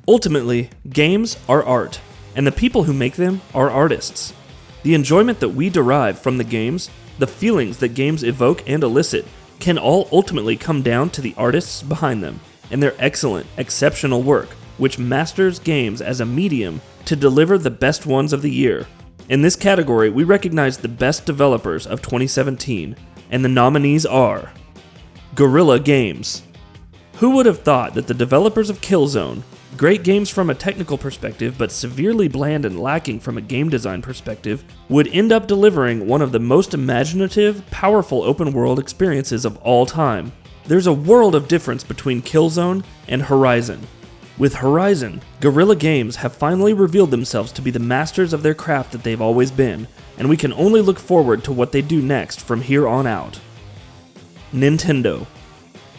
Ultimately, games are art, and the people who make them are artists. The enjoyment that we derive from the games, the feelings that games evoke and elicit, can all ultimately come down to the artists behind them, and their excellent, exceptional work, which masters games as a medium to deliver the best ones of the year. In this category, we recognize the best developers of 2017, and the nominees are Guerrilla Games. Who would have thought that the developers of Killzone, great games from a technical perspective but severely bland and lacking from a game design perspective, would end up delivering one of the most imaginative, powerful open world experiences of all time? There's a world of difference between Killzone and Horizon. With Horizon, Guerrilla Games have finally revealed themselves to be the masters of their craft that they've always been, and we can only look forward to what they do next from here on out. Nintendo.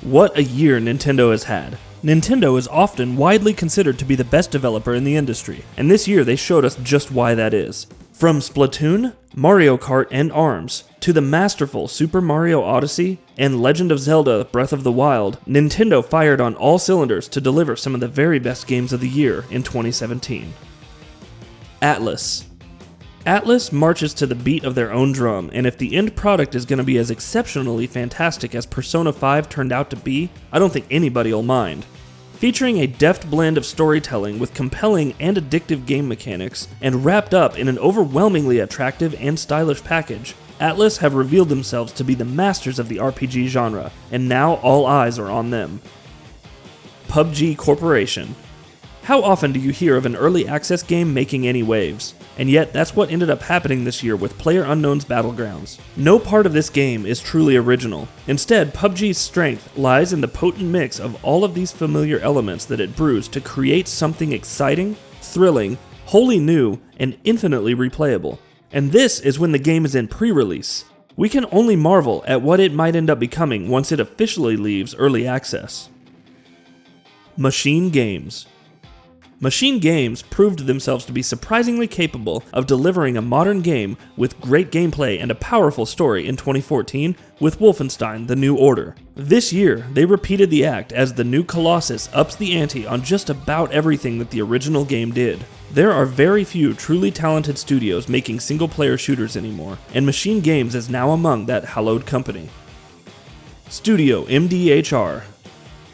What a year Nintendo has had. Nintendo is often widely considered to be the best developer in the industry, and this year they showed us just why that is. From Splatoon, Mario Kart, and ARMS, to the masterful Super Mario Odyssey and Legend of Zelda Breath of the Wild, Nintendo fired on all cylinders to deliver some of the very best games of the year in 2017. Atlus. Atlus marches to the beat of their own drum, and if the end product is going to be as exceptionally fantastic as Persona 5 turned out to be, I don't think anybody will mind. Featuring a deft blend of storytelling with compelling and addictive game mechanics, and wrapped up in an overwhelmingly attractive and stylish package, Atlus have revealed themselves to be the masters of the RPG genre, and now all eyes are on them. PUBG Corporation. How often do you hear of an early access game making any waves? And yet, that's what ended up happening this year with PlayerUnknown's Battlegrounds. No part of this game is truly original. Instead, PUBG's strength lies in the potent mix of all of these familiar elements that it brews to create something exciting, thrilling, wholly new, and infinitely replayable. And this is when the game is in pre-release. We can only marvel at what it might end up becoming once it officially leaves early access. MachineGames. MachineGames proved themselves to be surprisingly capable of delivering a modern game with great gameplay and a powerful story in 2014 with Wolfenstein: The New Order. This year, they repeated the act as the new Colossus ups the ante on just about everything that the original game did. There are very few truly talented studios making single-player shooters anymore, and MachineGames is now among that hallowed company. Studio MDHR.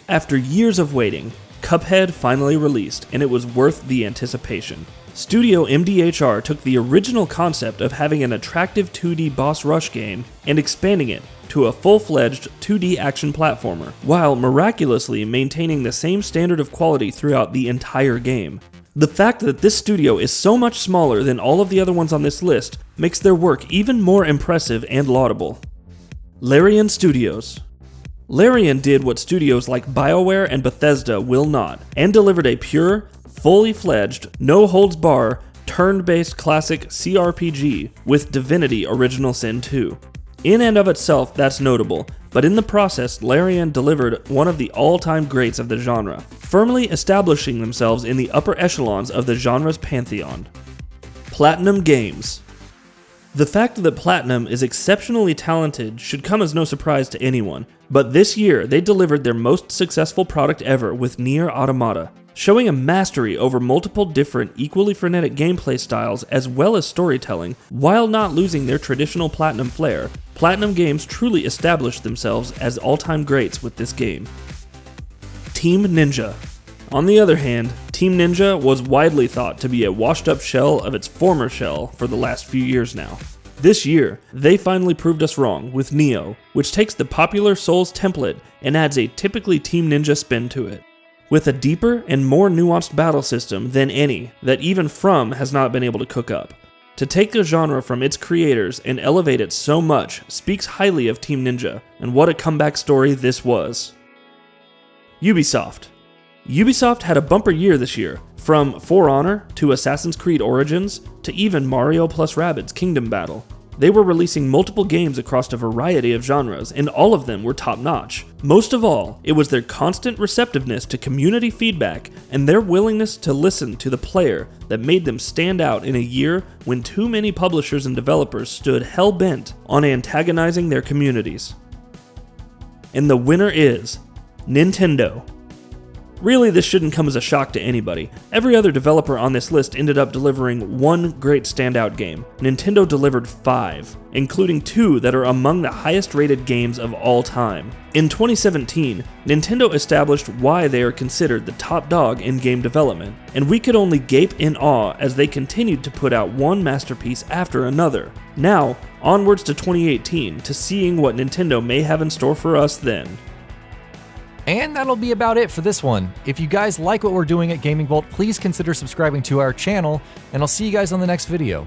After years of waiting, Cuphead finally released, and it was worth the anticipation. Studio MDHR took the original concept of having an attractive 2D boss rush game and expanding it to a full-fledged 2D action platformer, while miraculously maintaining the same standard of quality throughout the entire game. The fact that this studio is so much smaller than all of the other ones on this list makes their work even more impressive and laudable. Larian Studios. Larian did what studios like BioWare and Bethesda will not, and delivered a pure, fully fledged, no-holds-bar, turn-based classic CRPG with Divinity Original Sin 2. In and of itself, that's notable, but in the process, Larian delivered one of the all-time greats of the genre, firmly establishing themselves in the upper echelons of the genre's pantheon. PlatinumGames. The fact that Platinum is exceptionally talented should come as no surprise to anyone, but this year they delivered their most successful product ever with Nier Automata, showing a mastery over multiple different equally frenetic gameplay styles as well as storytelling, while not losing their traditional Platinum flair. PlatinumGames truly established themselves as all-time greats with this game. Team Ninja. On the other hand, Team Ninja was widely thought to be a washed-up shell of its former shell for the last few years now. This year, they finally proved us wrong with Nioh, which takes the popular Souls template and adds a typically Team Ninja spin to it. With a deeper and more nuanced battle system than any that even From has not been able to cook up. To take the genre from its creators and elevate it so much speaks highly of Team Ninja, and what a comeback story this was. Ubisoft. Ubisoft had a bumper year this year, from For Honor to Assassin's Creed Origins to even Mario plus Rabbids Kingdom Battle. They were releasing multiple games across a variety of genres, and all of them were top-notch. Most of all, it was their constant receptiveness to community feedback and their willingness to listen to the player that made them stand out in a year when too many publishers and developers stood hell-bent on antagonizing their communities. And the winner is Nintendo. Really, this shouldn't come as a shock to anybody. Every other developer on this list ended up delivering one great standout game. Nintendo delivered 5, including 2 that are among the highest rated games of all time. In 2017, Nintendo established why they are considered the top dog in game development, and we could only gape in awe as they continued to put out one masterpiece after another. Now, onwards to 2018 to seeing what Nintendo may have in store for us then. And that'll be about it for this one. If you guys like what we're doing at GamingBolt, please consider subscribing to our channel, and I'll see you guys on the next video.